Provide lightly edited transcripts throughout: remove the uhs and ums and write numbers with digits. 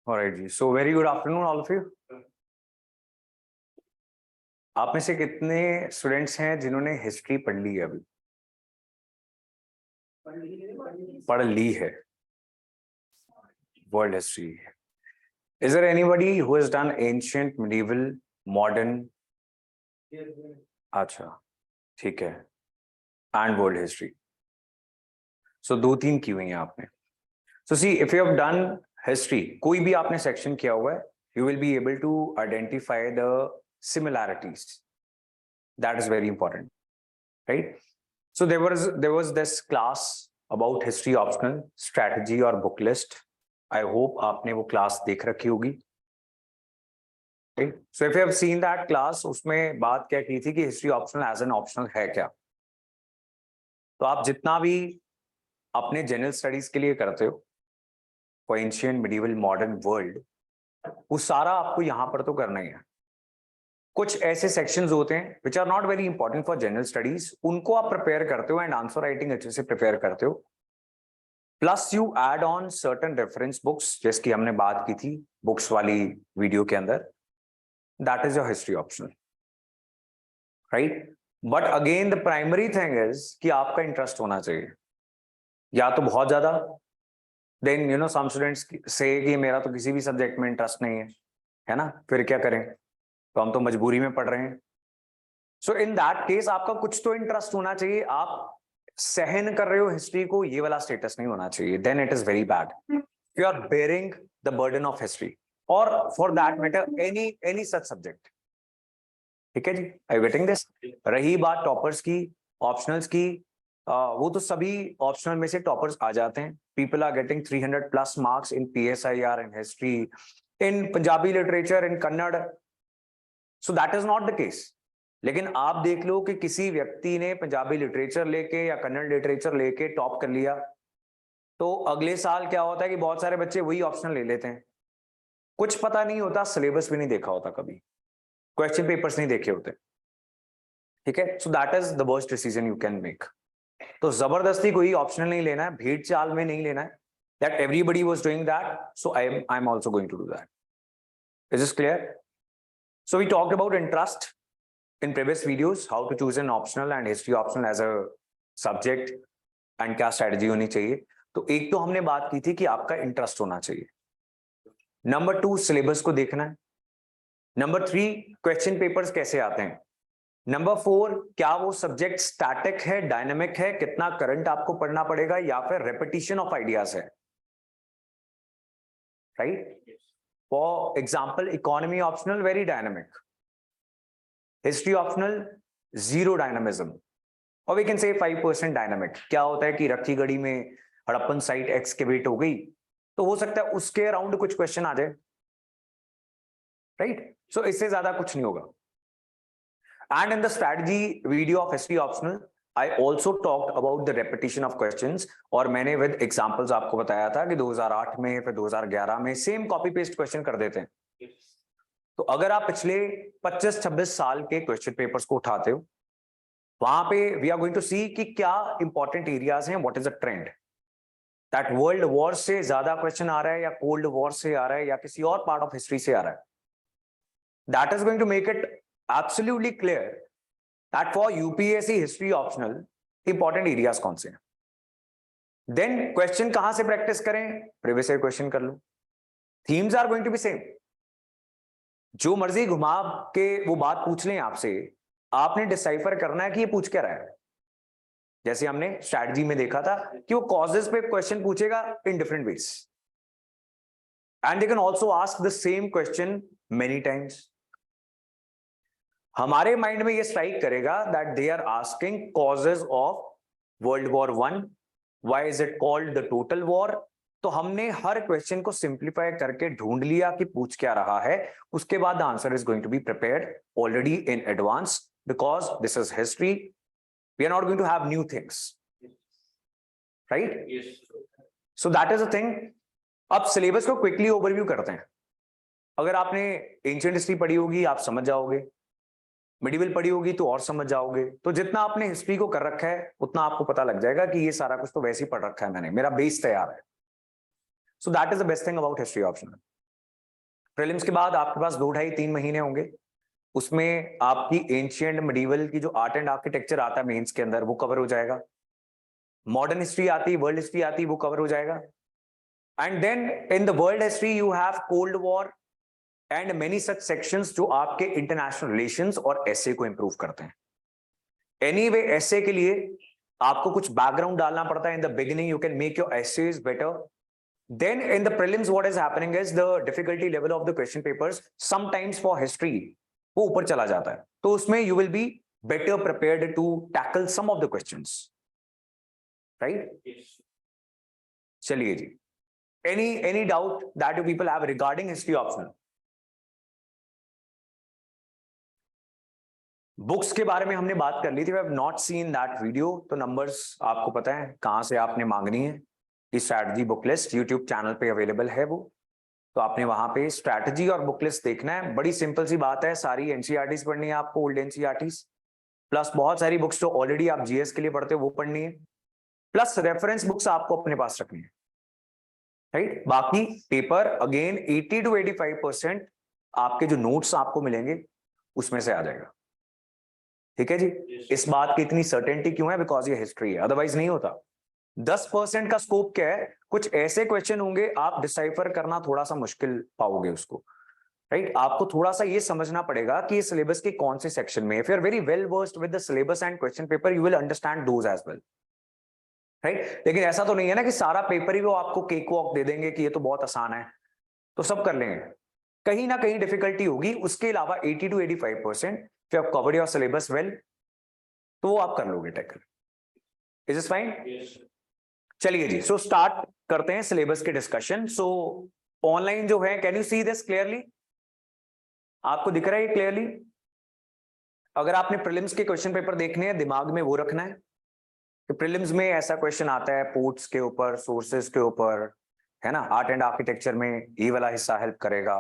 Alright ji, so very good afternoon all of you. आप में से कितने स्टूडेंट्स हैं जिन्होंने हिस्ट्री पढ़ ली है अभी? पढ़ ली है world history. Is there anybody who has done ancient, medieval, modern? अच्छा, ठीक है, एंड वर्ल्ड हिस्ट्री। सो 2-3 की हुई हैं आपने। So see, if you have done history, कोई भी आपने सेक्शन किया हुआ है, you will be able to identify the similarities. That is very important, right? So there was this class about history optional strategy or book list. I hope आपने वो class देख रखी होगी, right? So if you have seen that class, उसमें बात क्या की थी कि history optional as an optional है क्या? तो आप जितना भी अपने general studies के लिए करते हो, for ancient, medieval, modern world, वो सारा आपको यहां पर तो करना ही है। कुछ ऐसे सेक्शंस होते हैं which are not very important for general studies, उनको आप प्रिपेयर करते हो एंड आंसर राइटिंग अच्छे से प्रिपेयर करते हो, plus you add on certain reference books, जैसे हमने बात की थी बुक्स वाली वीडियो के अंदर। That is your history optional, right? But again the primary thing is कि आपका इंटरेस्ट होना चाहिए, या तो बहुत ज्यादा, then you know some students से कि मेरा तो किसी भी सब्जेक्ट में इंटरेस्ट नहीं है ना, फिर क्या करें, तो हम तो मजबूरी में पढ़ रहे हैं। सो इन दैट केस आपका कुछ तो इंटरेस्ट होना चाहिए, आप सहन कर रहे हो हिस्ट्री को, ये वाला स्टेटस नहीं होना चाहिए, then it is very bad. You are bearing the burden of history और for that matter any such subject. ठीक है जी, आई गेटिंग दिस? रही बात टॉपर्स की, ऑप्शनल्स की, वो तो सभी ऑप्शनल में से टॉपर्स आ जाते हैं। People are getting 300+ marks in PSIR, in history, in Punjabi literature, in Kannada. So that is not the case. लेकिन आप देख लो कि किसी व्यक्ति ने पंजाबी लिटरेचर लेके या कन्नड़ लिटरेचर लेके टॉप कर लिया, तो अगले साल क्या होता है कि बहुत सारे बच्चे वही ऑप्शनल ले लेते हैं। कुछ पता नहीं होता, सिलेबस भी नहीं देखा होता, कभी क्वेश्चन पेपर्स नहीं देखे होते। ठीक है, so that is the worst decision you can make. तो जबरदस्ती कोई ऑप्शनल नहीं लेना है, भीड़ चाल में नहीं लेना है that everybody was doing that, so I'm also going to do that. Is this clear? So we talked about interest in previous videos, how to choose an optional and history optional as a subject and क्या strategy होनी चाहिए। तो एक तो हमने बात की थी कि आपका इंटरेस्ट होना चाहिए। नंबर 2, सिलेबस को देखना है। नंबर 3, क्वेश्चन पेपर्स कैसे आते हैं। नंबर 4, क्या वो सब्जेक्ट स्टैटिक है, डायनामिक है, कितना करंट आपको पढ़ना पड़ेगा, या फिर रेपिटेशन ऑफ आइडियाज है, right? For example, economy optional very dynamic, history optional zero dynamism, और वी कैन से 5% डायनामिक। क्या होता है कि रखी गढ़ी में हड़प्पन साइट एक्सकेवेट हो गई, तो हो सकता है उसके अराउंड कुछ क्वेश्चन आ जाए, राइट? सो इससे ज्यादा कुछ नहीं होगा। And in the strategy video of history optional I also talked about the repetition of questions, और मैंने विद एग्जांपल्स आपको बताया था कि 2008 में फिर 2011 में सेम कॉपी पेस्ट क्वेश्चन कर देते हैं। तो अगर आप पिछले 25-26 साल के क्वेश्चन पेपर्स को उठाते हो, वहां पे वी आर गोइंग टू सी कि क्या इंपॉर्टेंट एरियाज हैं, what is the trend, that world war से ज्यादा क्वेश्चन आ रहा है, या कोल्ड वॉर से आ रहा है, या किसी और पार्ट ऑफ हिस्ट्री से आ रहा है। That is going to make it absolutely clear that for UPSC history optional important areas कौन से हैं। देन क्वेश्चन कहां से प्रैक्टिस करें, प्रीवियस ईयर क्वेश्चन कर लो। Themes are going to be same, जो मर्जी घुमा के वो बात पूछ लें आपसे, आपने डिसाइफर करना है कि ये पूछ क्या रहा है। जैसे हमने स्ट्रैटेजी में देखा था कि वो कॉजेस पे क्वेश्चन पूछेगा in different ways, and they can also ask the same question many times. हमारे माइंड में ये स्ट्राइक करेगा that they are asking causes of world war 1, why is it called the total war. तो हमने हर question को simplify करके ढूंढ लिया कि पूछ क्या रहा है, उसके बाद the answer is going to be prepared already in advance, because this is history, we are not going to have new things, right? So that is a thing. अब सिलेबस को क्विकली ओवरव्यू करते हैं। अगर आपने ancient history पढ़ी होगी आप समझ जाओगे, मिडिवल पढ़ी होगी तो और समझ जाओगे। तो जितना आपने हिस्ट्री को कर रखा है उतना आपको पता लग जाएगा कि ये सारा कुछ तो वैसे ही पढ़ रखा है मैंने, मेरा बेस तैयार है। So that is the best thing about history optional. Prelims के बाद आपके पास 2-2.5-3 महीने होंगे, उसमें आपकी एंशिएंट मिडीवल की जो आर्ट एंड आर्किटेक्चर आता है मेंस के अंदर वो कवर हो जाएगा, मॉडर्न हिस्ट्री आती है, वर्ल्ड हिस्ट्री आती है, वो कवर हो जाएगा। And then in the world history you have cold war and many such sections जो आपके इंटरनेशनल रिलेशंस और एसए को इंप्रूव करते हैं। एनीवे एसए के लिए आपको कुछ बैकग्राउंड डालना पड़ता है in the beginning, you can make your essays better. Then in the prelims what is happening is the difficulty level of the question papers sometimes for history वो ऊपर चला जाता है, तो उसमें you will be better prepared to tackle some of the questions, right? Yes. चलिए जी, any doubt that you people have regarding history optional? Books के बारे में हमने बात कर ली थी, I have not seen that video, तो नंबर्स आपको पता है कहां से आपने मांगनी है। Strategy book list YouTube channel पे अवेलेबल है वो, तो आपने वहां पे स्ट्रैटेजी और बुक लिस्ट देखना है। बड़ी सिंपल सी बात है, सारी एनसीईआरटीज पढ़नी है आपको, ओल्ड एनसीईआरटीज, प्लस बहुत सारी बुक्स जो ऑलरेडी आप जीएस के लिए पढ़ते हो वो पढ़नी है, प्लस रेफरेंस बुक्स आपको अपने पास रखनी है, राइट? बाकी पेपर अगेन 80 to 85% आपके जो नोट्स आपको मिलेंगे उसमें से आ जाएगा, ठीक है जी? इस बात की इतनी सर्टेनिटी क्यों है? बिकॉज ये हिस्ट्री है, अदरवाइज नहीं होता। 10% का स्कोप क्या है? कुछ ऐसे क्वेश्चन होंगे आप डिसाइफर करना थोड़ा सा मुश्किल पाओगे उसको, राइट? आपको थोड़ा सा ये समझना पड़ेगा कि सिलेबस के कौन से सेक्शन में। If you are very well versed with the syllabus and question paper you will understand those as well, right? लेकिन ऐसा तो नहीं है ना कि सारा पेपर ही वो आपको केक वॉक दे देंगे कि ये तो बहुत आसान है तो सब कर लेंगे, कहीं ना कहीं डिफिकल्टी होगी। उसके अलावा 80 to 85% if you have covered your syllabus well तो वो आप कर लोगे टैकल। Is this fine? चलिए जी, सो स्टार्ट करते हैं सिलेबस के डिस्कशन। सो ऑनलाइन जो है, can you see this clearly? आपको दिख रहा है ये क्लियरली? अगर आपने प्रीलिम्स के क्वेश्चन पेपर देखने हैं, दिमाग में वो रखना है कि प्रीलिम्स में ऐसा क्वेश्चन आता है पोर्ट्स के ऊपर, सोर्सेस के ऊपर, है ना? आर्ट एंड आर्किटेक्चर में ये वाला हिस्सा हेल्प करेगा।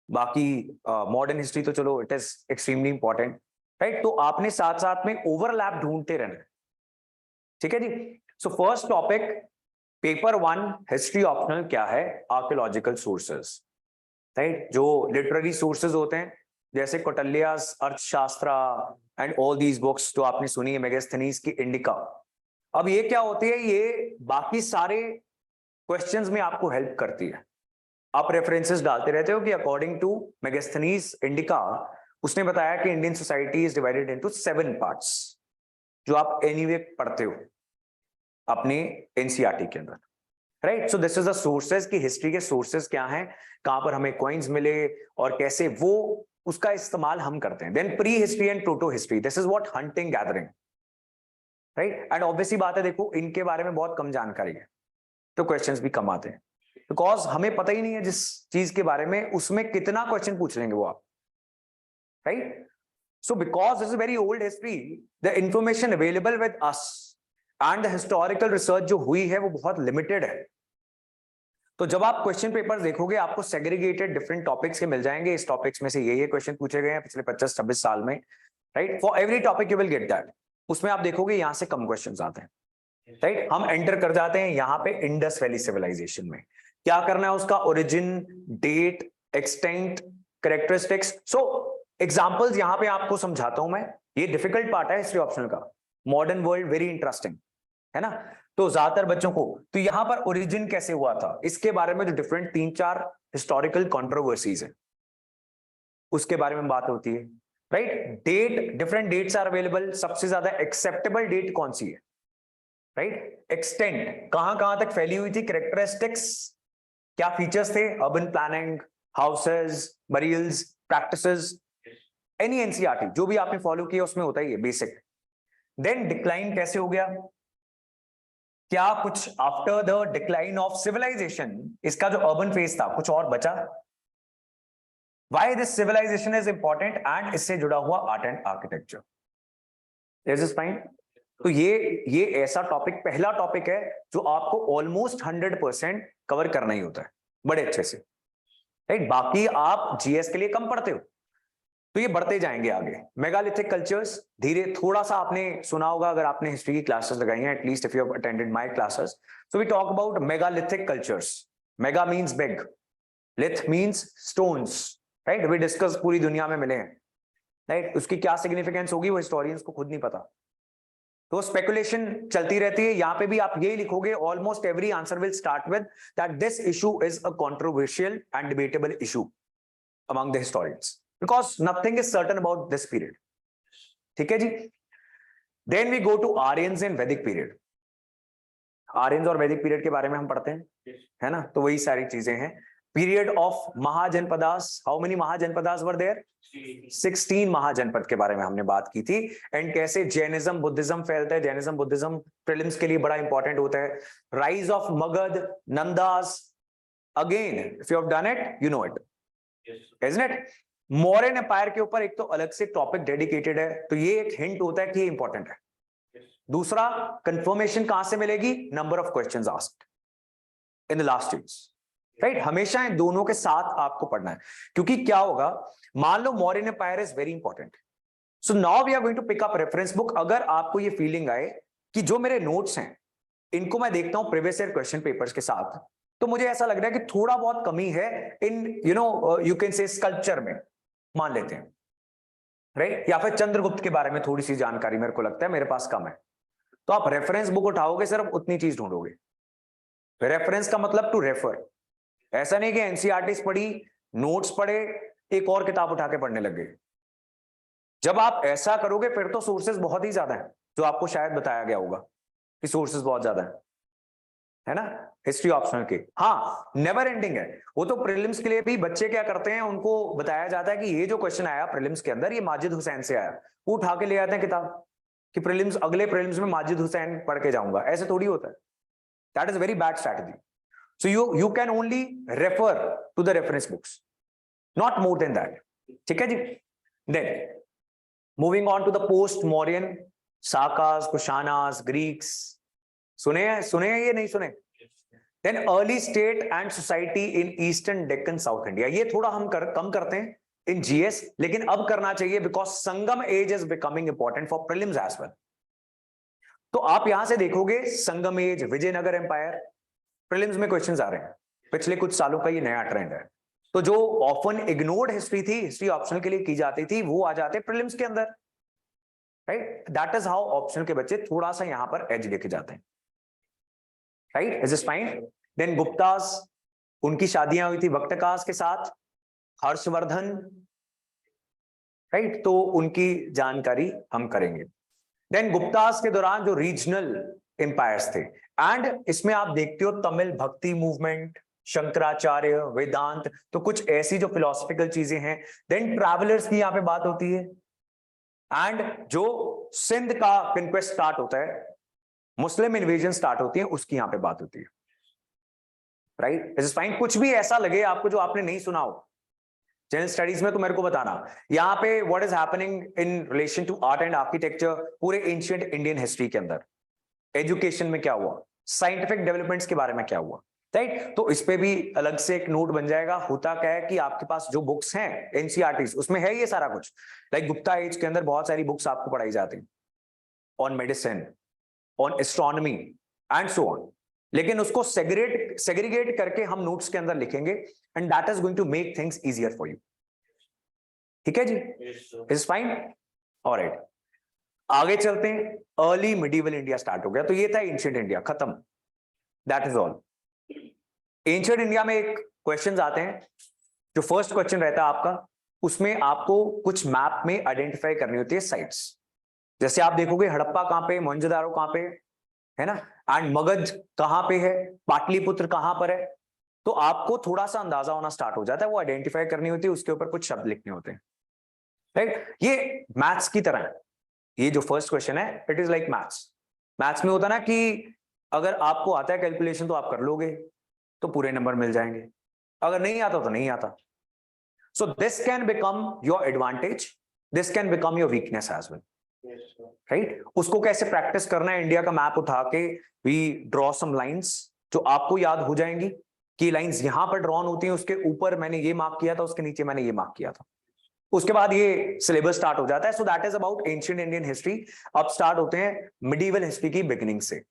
बाकी मॉडर्न हिस्ट्री तो चलो it is extremely important, right? तो आपने साथ साथ में ओवरलैप ढूंढते रहना है, ठीक है जी? So first topic paper 1 history optional क्या है? Archaeological sources, right? जो लिटरेरी सोर्सेज होते हैं जैसे कौटिल्यास अर्थशास्त्र एंड ऑल दीज बुक्स जो आपने सुनी है, मेगास्थनीज की इंडिका। अब ये क्या होती है? ये बाकी सारे क्वेश्चंस में आपको हेल्प करती है। आप रेफरेंसेस डालते रहते हो कि अकॉर्डिंग टू मेगास्थनीज इंडिका उसने बताया कि Indian society is divided into 7 parts, जो आप एनीवे पढ़ते हो अपने एनसीईआरटी के अंदर, right? So this is the sources की हिस्ट्री के सोर्सेज क्या हैं, कहां पर हमें कॉइन्स मिले और कैसे वो उसका इस्तेमाल हम करते हैं। Then pre history and proto history, this is what hunting gathering, right? And obviously बात है, देखो इनके बारे में बहुत कम जानकारी है तो क्वेश्चंस भी कम आते हैं, बिकॉज हमें पता ही नहीं है जिस चीज के बारे में उसमें कितना क्वेश्चन पूछ लेंगे वो आप, right? So because this is very old history, the information available with us and the historical research जो हुई है वो बहुत लिमिटेड है। तो जब आप क्वेश्चन पेपर देखोगे आपको सेग्रीगेटेड डिफरेंट टॉपिक्स के मिल जाएंगे, इस टॉपिक्स में से ये क्वेश्चन पूछे गए हैं पिछले 25-26 साल में, right? For every topic you will get that. उसमें आप देखोगे यहां से कम क्वेश्चंस आते हैं, राइट? हम एंटर कर जाते हैं यहाँ पे इंडस वैली सिविलाइजेशन में। क्या करना है? उसका ओरिजिन, डेट, एक्सटेंट, कैरेक्टरिस्टिक्स। सो एग्जांपल्स यहाँ पे आपको समझाता हूं मैं, ये डिफिकल्ट पार्ट है हिस्ट्री ऑप्शनल का। मॉडर्न वर्ल्ड वेरी इंटरेस्टिंग है ना, तो ज्यादातर बच्चों को तो यहां पर ओरिजिन कैसे हुआ था इसके बारे में जो डिफरेंट 3-4 हिस्टोरिकल कंट्रोवर्सीज है उसके बारे में बात होती है, right? Date, different dates are available. सबसे ज्यादा एक्सेप्टेबल डेट कौन सी है, राइट? एक्सटेंट, कहां तक फैली हुई थी, कैरेक्टरिस्टिक्स, क्या फीचर्स थे, urban planning, houses, burials, practices, any NCERT जो भी आपने फॉलो किया उसमें होता ही है बेसिक। देन डिक्लाइन कैसे हो गया, क्या कुछ after the decline of civilization इसका जो अर्बन फेज था कुछ और बचा, why this civilization is important, and इससे जुड़ा हुआ art and architecture. Is this fine? तो ये ऐसा टॉपिक, पहला टॉपिक है जो आपको ऑलमोस्ट 100% कवर करना ही होता है बड़े अच्छे से, राइट? बाकी आप जीएस के लिए कम पढ़ते हो तो ये बढ़ते जाएंगे आगे। मेगालिथिक कल्चर्स, धीरे थोड़ा सा आपने सुना होगा अगर आपने हिस्ट्री की क्लासेस लगाई हैं, at least if you have attended my classes. So we talk about megalithic cultures. Mega means big, lith means stones, right, we discuss, पूरी दुनिया में मिले हैं, राइट, उसकी क्या सिग्निफिकेंस होगी वो हिस्टोरियंस को खुद नहीं पता, तो स्पेकुलेशन चलती रहती है। यहां पे भी आप यही लिखोगे, almost every answer will start with that this issue is a controversial and debatable issue among the historians because nothing is certain about this period. ठीक है जी। Then we go to Aryans and Vedic period. Aryans और Vedic period के बारे में हम पढ़ते हैं, है ना, तो वही सारी चीजें हैं। Period of Mahajanapadas, how many Mahajanapadas were there? 16 Mahajanapada के बारे में हमने बात की थी। एंड कैसे जैनिज्म बुद्धिज्म फैलता है, जैनिज्म बुद्धिज्म प्रीलिम्स के लिए बड़ा इंपॉर्टेंट होता है। Rise of Magadha, Nandas, again if you have done it you know it, isn't it? Mauryan empire के ऊपर एक तो अलग से टॉपिक डेडिकेटेड है, तो ये एक हिंट होता है कि ये इंपॉर्टेंट है। दूसरा, कंफर्मेशन कहां से मिलेगी? Number of questions asked in the last years, right. हमेशा इन दोनों के साथ आपको पढ़ना है, क्योंकि क्या होगा, मान लो Mauryan empire is very important, so now we are going to pick up reference book. अगर आपको ये फीलिंग आए कि जो मेरे नोट्स हैं इनको मैं देखता हूं प्रीवियस ईयर क्वेश्चन पेपर्स के साथ, तो मुझे ऐसा लग रहा है कि थोड़ा बहुत कमी है इन यू कैन से स्कल्पचर में, मान लेते हैं, राइट, या फिर चंद्रगुप्त के बारे में थोड़ी सी जानकारी मेरे को लगता है मेरे पास कम है, तो आप रेफरेंस बुक उठाओगे, सिर्फ उतनी चीज ढूंढोगे। रेफरेंस का मतलब टू रेफर, ऐसा नहीं कि एनसीईआरटी पढ़ी, नोट्स पढ़े, एक और किताब उठा के पढ़ने लग गए। जब आप ऐसा करोगे फिर तो सोर्सेज बहुत ही ज्यादा है, जो आपको शायद बताया गया होगा कि सोर्सेज बहुत ज्यादा है ना हिस्ट्री ऑप्शनल के। हाँ, नेवर एंडिंग है वो तो। प्रीलिम्स के लिए भी बच्चे क्या करते हैं, उनको बताया जाता है कि ये जो क्वेश्चन आया प्रीलिम्स के अंदर, ये माजिद हुसैन से आया, वो उठा के ले आते हैं किताब कि प्रीलिम्स, अगले प्रीलिम्स में माजिद हुसैन पढ़ के जाऊंगा। ऐसे थोड़ी होता है, that is very bad strategy. So you can only refer to the reference books, not more than that. ठीक है जी। Then moving on to the post-Mauryan, Sakas, Kushanas, Greeks. सुने हैं ये नहीं सुने? Then early state and society in Eastern Deccan, South India. ये थोड़ा हम कम करते हैं in GS, लेकिन अब करना चाहिए because Sangam age is becoming important for prelims as well. तो आप यहां से देखोगे संगम एज, विजयनगर एम्पायर, प्रीलिम्स में क्वेश्चंस आ रहे हैं। पिछले कुछ सालों का ये नया ट्रेंड है। तो जो ऑफन इग्नोर्ड हिस्ट्री थी, हिस्ट्री ऑप्शनल के लिए की जाती थी, वो आ जाते प्रीलिम्स के अंदर, right. That is how optional के बच्चे थोड़ा सा यहां पर एज लेके जाते हैं, right. Is this fine? Then Guptas, उनकी शादियां हुई थी वक्तकास के साथ, हर्षवर्धन, राइट, तो उनकी जानकारी हम करेंगे। देन गुप्तास के दौरान जो रीजनल एम्पायर्स थे, एंड इसमें आप देखते हो तमिल भक्ति मूवमेंट, शंकराचार्य, वेदांत, तो कुछ ऐसी जो फिलोसफिकल चीजें हैं। देन ट्रैवलर्स की यहाँ पे बात होती है, एंड जो सिंध का कन्क्वेस्ट स्टार्ट होता है, मुस्लिम इन्वेजन स्टार्ट होती है, उसकी यहाँ पे बात होती है, राइट। Is fine? कुछ भी ऐसा लगे आपको जो आपने नहीं सुना हो जनरल स्टडीज में, तो मेरे को बताना। यहाँ पे what is happening in relation to art and architecture, पूरे एंशिएंट इंडियन हिस्ट्री के अंदर, एजुकेशन में क्या हुआ, साइंटिफिक डेवलपमेंट्स के बारे में क्या हुआ, राइट। तो इस पे भी अलग से एक नोट बन जाएगा। होता क्या है कि आपके पास जो बुक्स हैं एनसीईआरटी, उसमें है ये सारा कुछ, लाइक गुप्ता एज के अंदर बहुत सारी बुक्स आपको पढ़ाई जाती हैं on medicine, on astronomy and so on, लेकिन उसको सेग्रीगेट करके हम नोट्स के अंदर लिखेंगे, and that is going to make things easier for you. ठीक है जी? Is fine? ऑलराइट, आगे चलते हैं। अर्ली मिडिवल इंडिया स्टार्ट हो गया, तो ये था एंशिएंट इंडिया, खत्म, that is all. Ancient India में एक क्वेश्चंस आते हैं, जो फर्स्ट क्वेश्चन रहता है आपका, उसमें आपको कुछ मैप में आइडेंटिफाई करनी होती है साइट्स। जैसे आप देखोगे हड़प्पा कहां पे, मोहनजोदारो कहां पे है ना, एंड मगध कहां पे है, पाटलिपुत्र कहां पर है, तो आपको थोड़ा सा अंदाजा होना स्टार्ट हो जाता है। वो आइडेंटिफाई करनी होती है, उसके ऊपर कुछ शब्द लिखने होते हैं, राइट। ये मैथ्स की तरह है, ये जो फर्स्ट क्वेश्चन है इट इज लाइक मैथ्स में होता ना कि अगर आपको आता है कैलकुलेशन तो आप कर लोगे तो पूरे नंबर मिल जाएंगे, अगर नहीं आता तो नहीं आता। So this can become your advantage, this can become your weakness as well, right. उसको कैसे प्रैक्टिस करना है, इंडिया का मैप उठा के वी ड्रॉ सम लाइंस जो आपको याद हो जाएंगी कि लाइंस यहां पर ड्रॉन होती हैं, उसके ऊपर मैंने ये मार्क किया था, उसके नीचे मैंने ये मार्क किया था, उसके बाद ये सिलेबस स्टार्ट हो जाता है। So that is about ancient Indian history. अब स्टार्ट होते हैं मिडिवल हिस्ट्री की बिगिनिंग से।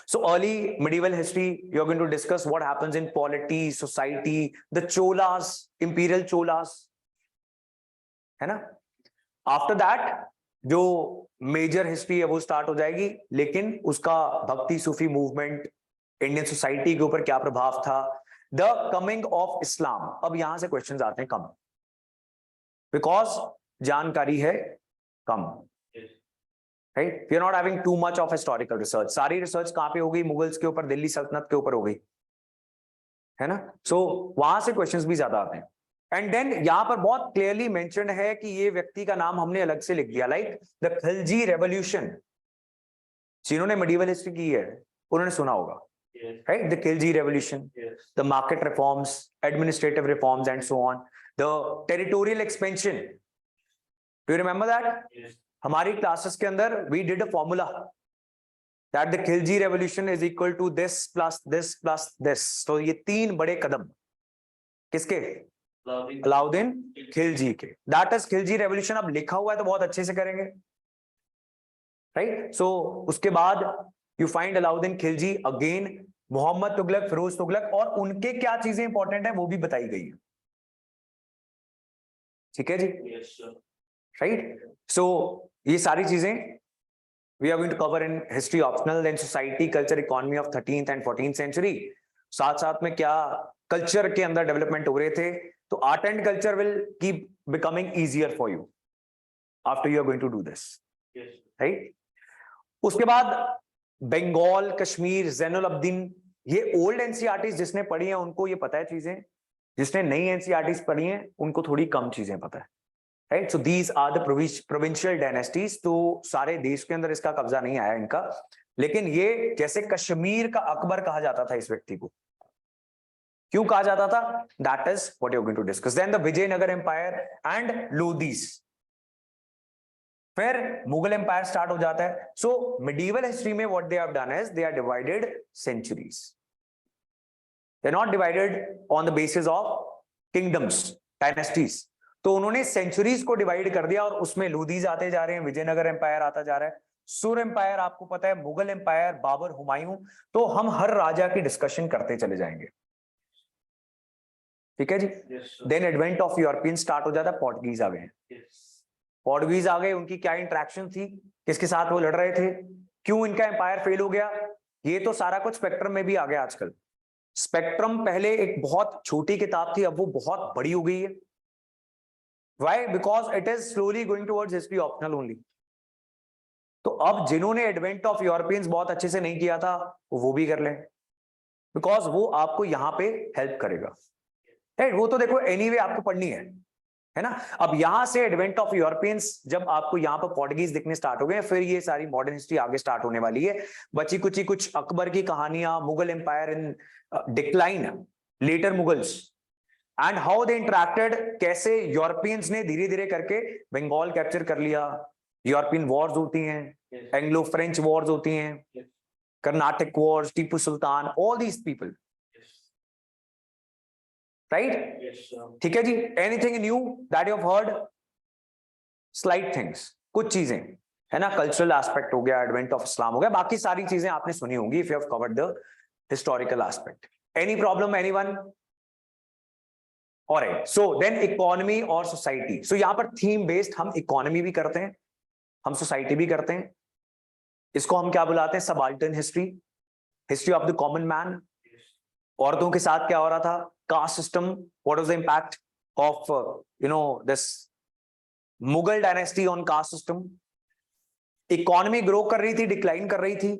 So early medieval history, you're going to discuss what happens in polity, society, the Cholas, imperial Cholas, है ना. After that जो मेजर हिस्ट्री है वो स्टार्ट हो जाएगी, लेकिन उसका भक्ति सूफी मूवमेंट, इंडियन सोसाइटी के ऊपर क्या प्रभाव था, द कमिंग ऑफ इस्लाम. अब यहां से क्वेश्चंस आते हैं कम, बिकॉज जानकारी है कम, right. We are not having too much of historical research. सारी रिसर्च कहां पे हो गई, मुगल्स के ऊपर, दिल्ली सल्तनत के ऊपर हो गई, है ना. सो वहां से क्वेश्चंस भी ज्यादा आते हैं. एंड देन यहां पर बहुत क्लियरली मेंशन्ड है कि ये व्यक्ति का नाम हमने अलग से लिख दिया, लाइक द खिलजी रेवोल्यूशन. जिन्होंने मेडिवल हिस्ट्री की है उन्होंने सुना होगा, right? The Khilji Revolution, the market reforms, administrative reforms, and so on. The territorial expansion. Do you remember that? Yes. हमारी क्लासेस के अंदर we did a formula that the Khilji Revolution is equal to this plus this plus this. तो ये तीन बड़े कदम किसके? अलाउद्दीन खिलजी के. That is Khilji Revolution. अब लिखा हुआ है तो बहुत अच्छे से करेंगे, right? So उसके बाद you find Alauddin Khilji, again Mohammad Tughlaq, Firoz Tughlaq, और उनके क्या चीजें इंपॉर्टेंट है वो भी बताई गई है, ठीक है जी, राइट. सो ये सारी चीजें we are going to cover in history optional. Then society, culture, economy of 13th and 14th century. साथ साथ में क्या कल्चर के अंदर डेवलपमेंट हो रहे थे. तो art and culture will keep becoming easier for you after you are going to do this, right. उसके बाद बंगाल, कश्मीर, जैनुल अब्दीन, ये ओल्ड एनसीईआरटीज जिसने पढ़ी है उनको ये पता है चीजें, जिसने नई एनसीईआरटीज पढ़ी हैं उनको थोड़ी कम चीजें पता है, right. So these are the provincial dynasties. तो सारे देश के अंदर इसका कब्जा नहीं आया इनका, लेकिन ये जैसे कश्मीर का अकबर कहा जाता था इस व्यक्ति को. क्यों कहा जाता था? That is what you are going to discuss. Then the Vijayanagar empire and Lodhis. फिर मुगल एम्पायर स्टार्ट हो जाता है. सो मिडिवल हिस्ट्री में what they have done is they are divided centuries. They are not divided on the basis of kingdoms, dynasties. तो उन्होंने centuries को divide कर दिया और उसमें लोधीज आते जा रहे हैं, विजयनगर एम्पायर आता जा रहा है, सुर एम्पायर आपको पता है, मुगल एम्पायर, बाबर, हुमायूं. तो हम हर राजा की डिस्कशन करते चले जाएंगे, ठीक है जी. Then advent of European start हो जाता है, पोर्टुगीज आ गए. पोर्टुगीज आ गए, उनकी क्या इंटरेक्शन थी, किसके साथ वो लड़ रहे थे, क्यों इनका एम्पायर फेल हो गया, ये तो सारा कुछ स्पेक्ट्रम में भी आ गया आजकल. स्पेक्ट्रम पहले एक बहुत छोटी किताब थी, अब वो बहुत बड़ी हो गई है. Why? Because it is slowly going towards history optional only. तो अब जिन्होंने एडवेंट ऑफ यूरोपियंस बहुत अच्छे से नहीं किया था वो भी कर लें, बिकॉज वो आपको यहां पे हेल्प करेगा, राइट. वो तो देखो एनीवे आपको पढ़नी है ना. अब यहां से एडवेंट ऑफ यूरोपियंस, जब आपको यहां पर पोर्टुगीज दिखने स्टार्ट हो गए, फिर ये सारी मॉडर्न हिस्ट्री आगे स्टार्ट होने वाली है. बची कुची कुछ अकबर की कहानियां, Mughal empire in decline, later Mughals and how they interacted, कैसे यूरोपियंस ने धीरे धीरे करके बंगाल कैप्चर कर लिया. यूरोपियन वॉर्स होती हैं, एंग्लो फ्रेंच वॉर्स होती हैं, Karnataka wars, Tipu Sultan, all these people, right. ठीक है जी. Anything new that you have heard? Slide things, कुछ चीजें है ना. कल्चरल एस्पेक्ट हो गया, एडवेंट ऑफ इस्लाम हो गया, बाकी सारी चीजें आपने सुनी होंगी if you have covered the historical aspect. Any problem anyone? Alright. So then economy और सोसाइटी. सो यहां पर थीम बेस्ड हम इकोनॉमी भी करते हैं, हम सोसाइटी भी करते हैं. इसको हम क्या बुलाते हैं? Subaltern history, history of the common man. औरतों के साथ क्या हो रहा था, caste system, what was the impact of this Mughal dynasty on caste system. Economy grow कर रही थी, डिक्लाइन कर रही थी.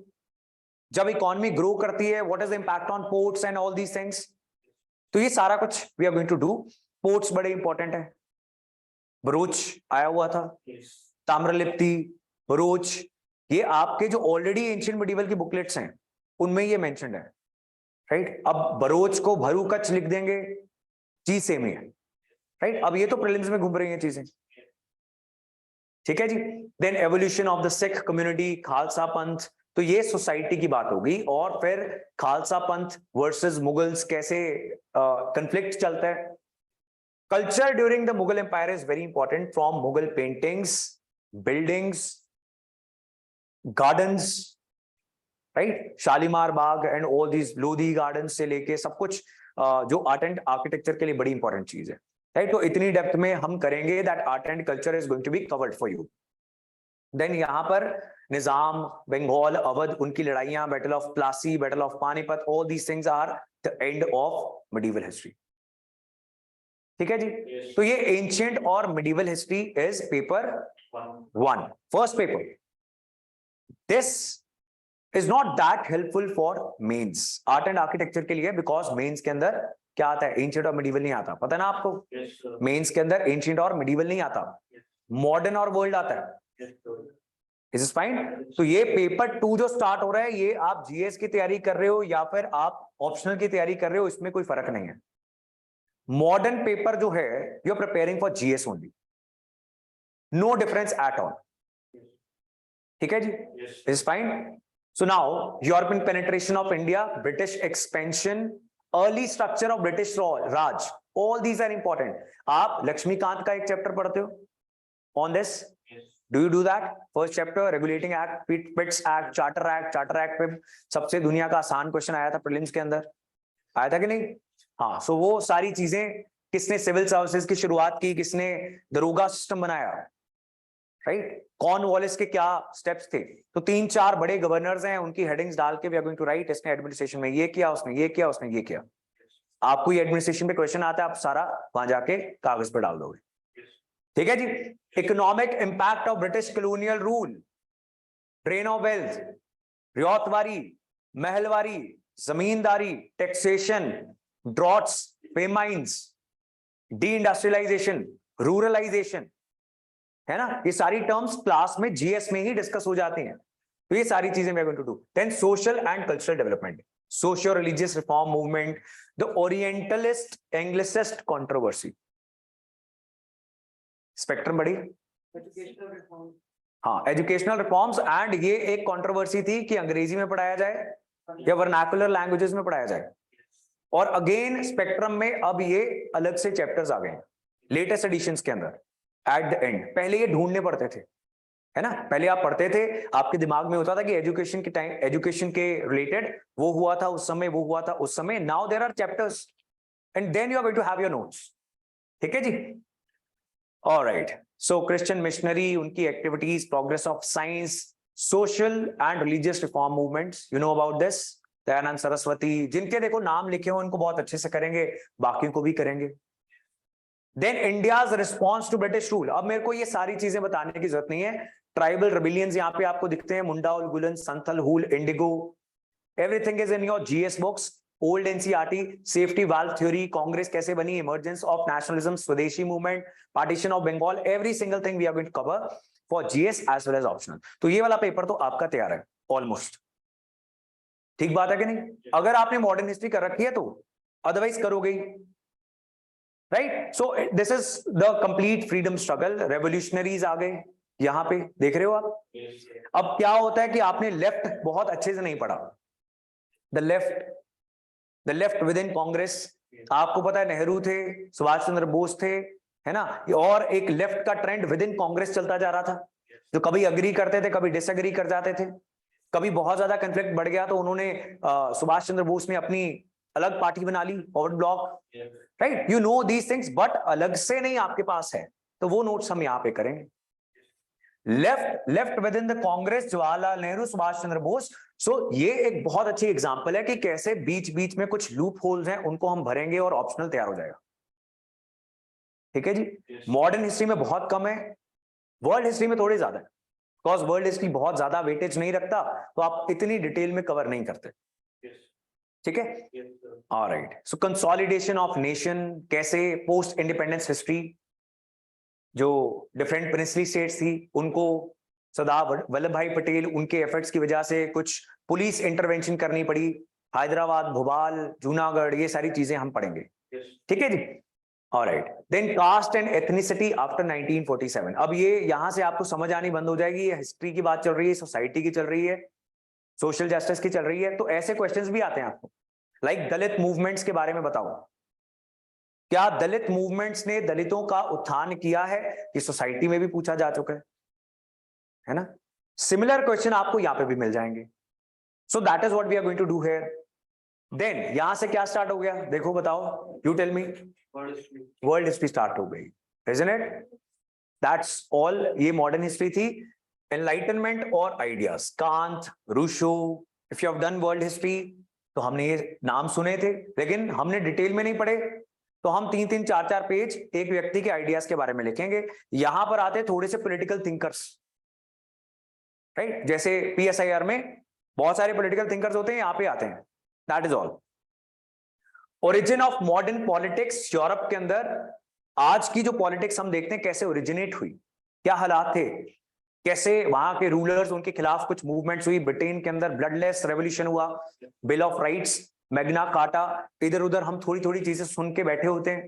जब इकोनॉमी ग्रो करती है, what is the impact on ports and all these things. तो ये सारा कुछ we are going to do. Ports बड़े इंपॉर्टेंट है. बरूच आया हुआ था, ताम्रलिप्ति, बरूच, ये आपके जो ऑलरेडी एंशिएंट मिडिवल की बुकलेट्स हैं उनमें ये मेंशन्ड है, राइट. अब बरोच को भरू कच लिख देंगे, चीज सेम ही है, राइट. अब ये तो प्रीलिम्स में घूम रही हैं चीजें, ठीक है जी. Then evolution of the Sikh community, Khalsa Panth. तो ये सोसाइटी की बात होगी. और फिर खालसा पंथ वर्सेस मुगल्स, कैसे कंफ्लिक्ट चलता है. Culture during the Mughal empire is very important, from Mughal paintings, buildings, gardens, right, Shalimar Bagh and all these Lodhi garden से लेके सब कुछ जो आर्ट एंड आर्किटेक्चर के लिए बड़ी इंपॉर्टेंट चीज है, राइट। तो इतनी डेप्थ में हम करेंगे that art and culture is going to be covered for you. Then यहाँ पर निजाम, बंगाल, अवध, उनकी लड़ाइयां, battle of Plassey, battle of Panipat, all these things are the end of medieval history. ठीक है जी। तो ये एंशिएंट और medieval history is paper 1, first paper. This is not that helpful for mains art and architecture के लिए, बिकॉज मेंस के अंदर क्या आता है, एंशिएंट और मिडीवल नहीं आता, पता ना आपको। मेंस के अंदर एंशिएंट और मिडीवल नहीं आता, मॉडर्न और वर्ल्ड आता है। Is fine. तो ये पेपर 2 जो स्टार्ट हो रहा है, ये आप जीएस की तैयारी कर रहे हो या फिर आप ऑप्शनल की तैयारी कर रहे हो, इसमें कोई फर्क नहीं है। मॉडर्न पेपर जो है, you are preparing for GS only, no difference at all. ठीक है जी, is fine. So now European penetration of India, British expansion, early structure of British Raj, all these are important. आप लक्ष्मीकांत का एक चैप्टर पढ़ते हो on this, do you do that? First chapter regulating act, Pitt's act, charter act. Charter act पे सबसे दुनिया का आसान क्वेश्चन आया था प्रीलिम्स के अंदर, आया था कि नहीं? हाँ, सो वो सारी चीजें, किसने सिविल सर्विसेज की शुरुआत की, किसने दरोगा सिस्टम बनाया, राइट, कॉर्नवालिस के क्या स्टेप्स थे। तो 3-4 बड़े गवर्नर्स हैं, उनकी हेडिंग्स डाल के we are going to write, इसने एडमिनिस्ट्रेशन में ये किया, उसने ये किया, उसने ये किया। आपको ये एडमिनिस्ट्रेशन पे क्वेश्चन आता है, आप सारा वहां जाके कागज पर डाल दोगे। ठीक है जी। Economic impact of British colonial rule, drain of wealth, ryotwari, mahalwari, zamindari, taxation, droughts, famines, deindustrialization, ruralization, है ना। ये सारी टर्म्स क्लास में जीएस में ही डिस्कस हो जाती हैं। तो ये सारी चीजें we are going to do. Then social and cultural development, socio religious reform movement, the orientalist anglicist controversy, spectrum बड़ी। हाँ, एजुकेशनल रिफॉर्म्स, एंड ये एक कंट्रोवर्सी थी कि अंग्रेजी में पढ़ाया जाए या वर्नाकुलर लैंग्वेजेस में पढ़ाया जाए। और अगेन स्पेक्ट्रम में अब ये अलग से चैप्टर्स आ गए लेटेस्ट एडिशंस के अंदर एट द एंड। पहले ये ढूंढने पड़ते थे, है ना, पहले आप पढ़ते थे, आपके दिमाग में होता था कि एजुकेशन के टाइम, एजुकेशन के रिलेटेड वो हुआ था उस समय, वो हुआ था उस समय। Now there are chapters and then you are going to have your notes. ठीक है जी। ऑलराइट, सो क्रिश्चियन मिशनरी, उनकी activities, progress of science, social and religious reform movements, you know about this. Dayanand Saraswati, जिनके देखो नाम लिखे हो उनको बहुत अच्छे से करेंगे, बाकियों को भी करेंगे। Then India's response to British rule. अब मेरे को ये सारी चीजें बताने की जरूरत नहीं है। ट्राइबल रेबिलियंस यहाँ पे आपको दिखते हैं, Munda, Ulgulan, Santhal, Hul, indigo, everything is in your GS books. Old NCERT, safety valve theory, Congress कैसे बनी, emergence of nationalism, Swadeshi movement, partition of Bengal, every single thing we are going to cover for GS as well as optional. तो ये वाला paper तो आपका तैयार है almost. ठीक बात है कि नहीं? अगर आपने मॉडर्न हिस्ट्री कर रखी है तो, अदरवाइज करोगे ही, right. So this is the complete freedom struggle. Revolutionaries आ गए, यहां पे देख रहे हो आप। अब क्या होता है कि आपने लेफ्ट बहुत अच्छे से नहीं पढ़ा। The left with in Congress, आपको पता है नेहरू थे, सुभाष चंद्र बोस थे, है ना, और एक लेफ्ट का ट्रेंड विद इन कांग्रेस चलता जा रहा था, जो कभी अग्री करते थे, कभी डिसएग्री कर जाते थे, कभी बहुत ज्यादा कंफ्लिक्ट बढ़ गया तो उन्होंने सुभाष चंद्र बोस ने अपनी अलग पार्टी बना ली, forward bloc, right. You know these things, but अलग से नहीं आपके पास है, तो वो नोट्स हम यहाँ पे करेंगे। Left within the Congress, Jawaharlal Nehru, Subhash Chandra Bose. So ये एक बहुत अच्छी एग्जांपल है कि कैसे बीच बीच में कुछ लूप होल्स हैं, उनको हम भरेंगे और ऑप्शनल तैयार हो जाएगा। ठीक है जी। मॉडर्न हिस्ट्री में बहुत कम है, वर्ल्ड हिस्ट्री में थोड़ी ज्यादा है, बिकॉज वर्ल्ड हिस्ट्री बहुत ज्यादा वेटेज नहीं रखता, तो आप इतनी डिटेल में कवर नहीं करते। ठीक है, alright. So consolidation of nation, कैसे पोस्ट इंडिपेंडेंस हिस्ट्री, जो डिफरेंट प्रिंसली स्टेट्स थी, उनको सरदार वल्लभ भाई पटेल, उनके एफर्ट्स की वजह से कुछ पुलिस इंटरवेंशन करनी पड़ी, हैदराबाद, भोपाल, जूनागढ़, ये सारी चीजें हम पढ़ेंगे। ठीक है जी। Alright, then caste and ethnicity after 1947। अब ये यहां से आपको समझ आनी बंद हो जाएगी, ये हिस्ट्री की बात चल रही है, सोसाइटी की चल रही है, सोशल जस्टिस की चल रही है, तो ऐसे क्वेश्चंस भी आते हैं आपको, लाइक दलित मूवमेंट्स के बारे में बताओ, क्या दलित मूवमेंट्स ने दलितों का उत्थान किया है? ये सोसाइटी में भी पूछा जा चुका है ना। सिमिलर क्वेश्चन आपको यहां पे भी मिल जाएंगे। So that is what we are going to do here. Then यहां से क्या स्टार्ट हो गया, देखो बताओ, you tell me. World history start हो गई, इजंट इट? That's all. ये मॉडर्न हिस्ट्री थी। एनलाइटनमेंट और ideas, Kant, Rousseau. If you have done world history तो हमने ये नाम सुने थे, लेकिन हमने डिटेल में नहीं पढ़े। तो हम 3-3, 4-4 पेज एक व्यक्ति के आइडियाज के बारे में लिखेंगे। यहां पर आते थोड़े से पॉलिटिकल थिंकर्स, राइट? जैसे PSIR में बहुत सारे पॉलिटिकल थिंकर्स होते हैं, यहां पे आते हैं। That is all. Origin of modern politics, Europe के अंदर आज की जो पॉलिटिक्स हम देखते हैं कैसे ओरिजिनेट हुई, क्या हालात थे, कैसे वहां के रूलर्स, उनके खिलाफ कुछ मूवमेंट्स हुई। ब्रिटेन के अंदर ब्लडलेस रेवोल्यूशन हुआ, bill of rights, Magna carta. इधर उधर हम थोड़ी थोड़ी चीजें सुन के बैठे होते हैं,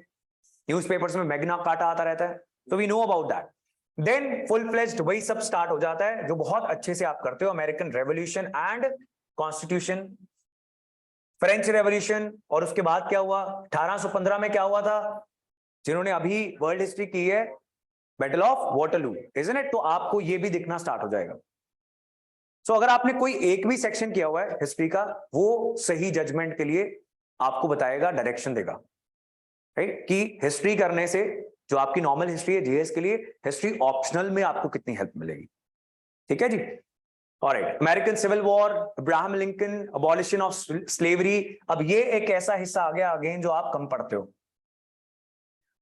न्यूज़पेपर्स में मैग्ना कार्टा आता रहता है, तो we know about that. Then full fledged वही सब स्टार्ट हो जाता है जो बहुत अच्छे से आप करते हो, American revolution and constitution, French revolution. और उसके बाद क्या हुआ, 1815 में क्या हुआ था, जिन्होंने अभी वर्ल्ड हिस्ट्री की है, battle of Waterloo, isn't it? तो आपको ये भी दिखना स्टार्ट हो जाएगा। सो अगर आपने कोई एक भी सेक्शन किया हुआ है हिस्ट्री का, वो सही जजमेंट के लिए आपको बताएगा, डायरेक्शन देगा, राइट? कि हिस्ट्री करने से, जो आपकी नॉर्मल हिस्ट्री है जीएस के लिए, हिस्ट्री ऑप्शनल में आपको कितनी हेल्प मिलेगी। ठीक है जी? Alright. American civil war, Abraham Lincoln, abolition of slavery. अब ये एक ऐसा हिस्सा आ गया अगेन जो आप कम पढ़ते हो।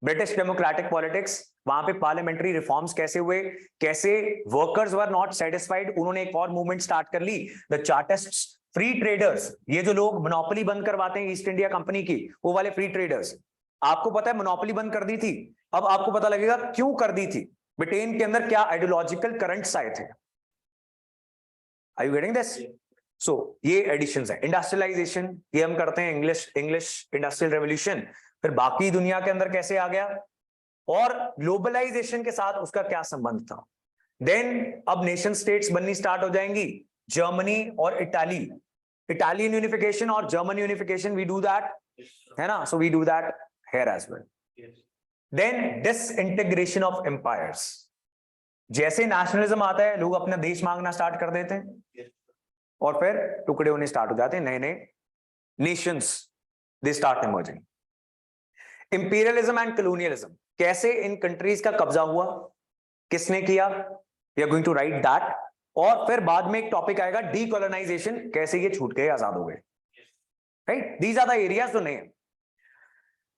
ब्रिटिश डेमोक्रेटिक पॉलिटिक्स, वहां पे पार्लियामेंट्री रिफॉर्म्स कैसे हुए, कैसे वर्कर्स वर नॉट सेटिस्फाइड, उन्होंने एक और मूवमेंट स्टार्ट कर ली, द चार्टिस्ट्स, फ्री ट्रेडर्स। ये जो लोग मोनोपोली बंद करवाते हैं ईस्ट इंडिया कंपनी की, वो वाले फ्री ट्रेडर्स, आपको पता है मोनोपोली बंद कर दी थी। अब आपको पता लगेगा क्यों कर दी थी, ब्रिटेन के अंदर क्या आइडियोलॉजिकल करंट्स आए थे। Are you getting this? So ये एडिशंस है। इंडस्ट्रियलाइजेशन, ये हम करते हैं, इंग्लिश इंडस्ट्रियल रेवोल्यूशन। फिर बाकी दुनिया के अंदर कैसे आ गया, और ग्लोबलाइजेशन के साथ उसका क्या संबंध था। देन अब नेशन स्टेट्स बननी स्टार्ट हो जाएंगी, जर्मनी और इटाली, इटालियन यूनिफिकेशन और German unification, we do that, है ना? So we do that here as well. Then disintegration of empires, जैसे नेशनलिज्म आता है लोग अपना देश मांगना स्टार्ट कर देते हैं, और फिर टुकड़े होने स्टार्ट हो जाते हैं, नए नए nations they start emerging. Imperialism and colonialism, कैसे इन कंट्रीज का कब्जा हुआ, किसने किया, we are going to write that. और फिर बाद में एक टॉपिक आएगा डीकोलोनाइजेशन, कैसे ये छूट गए, आजाद हो गए, right? These are the areas जो नए।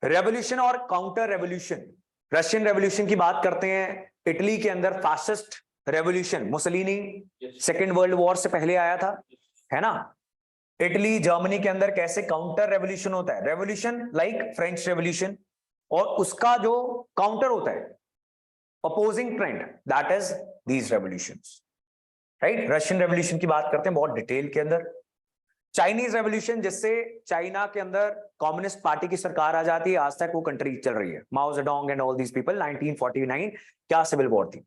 रेवोल्यूशन और काउंटर रेवोल्यूशन, रशियन रेवोल्यूशन की बात करते हैं, इटली के अंदर fascist revolution, Mussolini second world war से पहले आया था, है ना? इटली, जर्मनी के अंदर कैसे काउंटर रेवोल्यूशन होता है, रेवोल्यूशन लाइक फ्रेंच रेवोल्यूशन, और उसका जो काउंटर होता है, opposing trend, that is these revolutions, right? Russian revolution की बात करते हैं बहुत डिटेल के अंदर। चाइनीज रेवोल्यूशन, जिससे चाइना के अंदर कम्युनिस्ट पार्टी की सरकार आ जाती है, आज तक वो कंट्री चल रही है, Mao Zedong and all these people. 1949 क्या सिविल वॉर थी।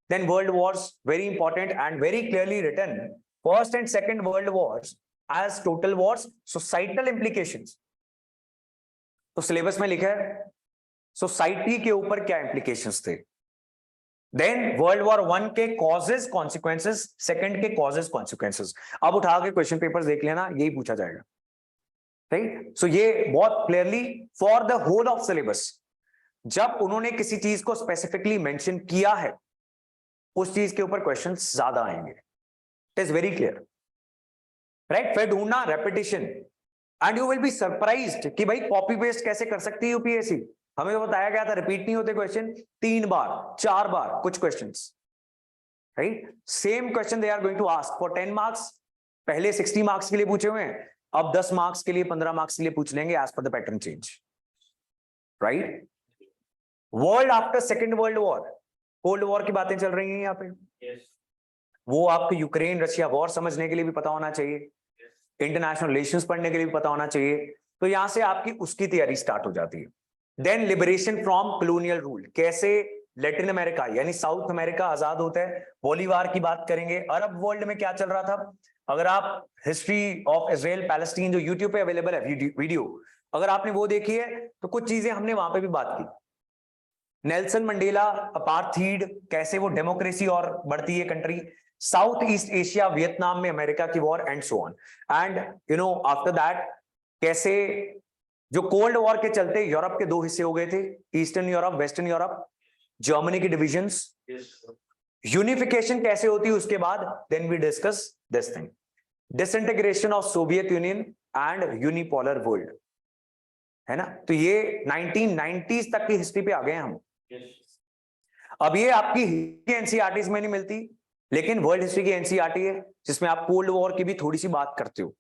Then world wars, very important and very clearly written, first and second world wars as total wars, societal implications। तो सिलेबस में लिखा है सोसाइटी के ऊपर क्या इंप्लीकेशंस थे। देन वर्ल्ड वॉर 1 के कॉजेस कॉन्सिक्वेंसेस, सेकंड के कॉजेस कॉन्सिक्वेंसेस। अब उठा के क्वेश्चन पेपर्स देख लेना, यही पूछा जाएगा, राइट? सो ये बहुत clearly for the whole of syllabus, जब उन्होंने किसी चीज को स्पेसिफिकली मेंशन किया है, उस चीज के ऊपर क्वेश्चंस ज्यादा आएंगे। It is very clear, right? फिर ढूंढना repetition, and you will be surprised कि भाई कॉपी पेस्ट कैसे कर सकती है यूपीएससी। हमें तो बताया गया था रिपीट नहीं होते क्वेश्चन, 3 बार 4 बार कुछ questions, right? Same question they are going to ask for 10 marks. पहले 60 मार्क्स के लिए पूछे हुए हैं, अब 10 मार्क्स के लिए, 15 मार्क्स के लिए पूछ लेंगे as per the pattern change, right? World after second world war, cold war की बातें चल रही हैं यहाँ पे, वो आपको यूक्रेन रशिया वॉर समझने के लिए भी पता होना चाहिए, इंटरनेशनल रिलेशंस पढ़ने के लिए भी पता होना चाहिए। तो यहां से आपकी उसकी तैयारी स्टार्ट हो जाती है। Then liberation from colonial rule, कैसे लैटिन अमेरिका यानी साउथ अमेरिका आजाद होता है, बोलीवार की बात करेंगे। अरब वर्ल्ड में क्या चल रहा था, अगर आप हिस्ट्री ऑफ इजराइल पैलेस्टीन जो यूट्यूब पे अवेलेबल है वीडियो, अगर आपने वो देखी है तो कुछ चीजें हमने वहां पे भी बात की। नेल्सन मंडेला, अपार्थीड, कैसे वो डेमोक्रेसी और बढ़ती है country, south east Asia, Vietnam में अमेरिका की war and so on. And you know after that कैसे जो कोल्ड वॉर के चलते यूरोप के दो हिस्से हो गए थे, Eastern Europe, Western Europe, Germany की डिविजन्स, यूनिफिकेशन कैसे होती है उसके बाद, then we discuss this thing, disintegration of Soviet Union and unipolar world, है ना। तो ये 1990s तक की हिस्ट्री पे आ गए हम। अब ये आपकी एनसीईआरटीज में नहीं मिलती, लेकिन वर्ल्ड हिस्ट्री की एनसीईआरटी है जिसमें आप कोल्ड वॉर की भी थोड़ी सी बात करते हो,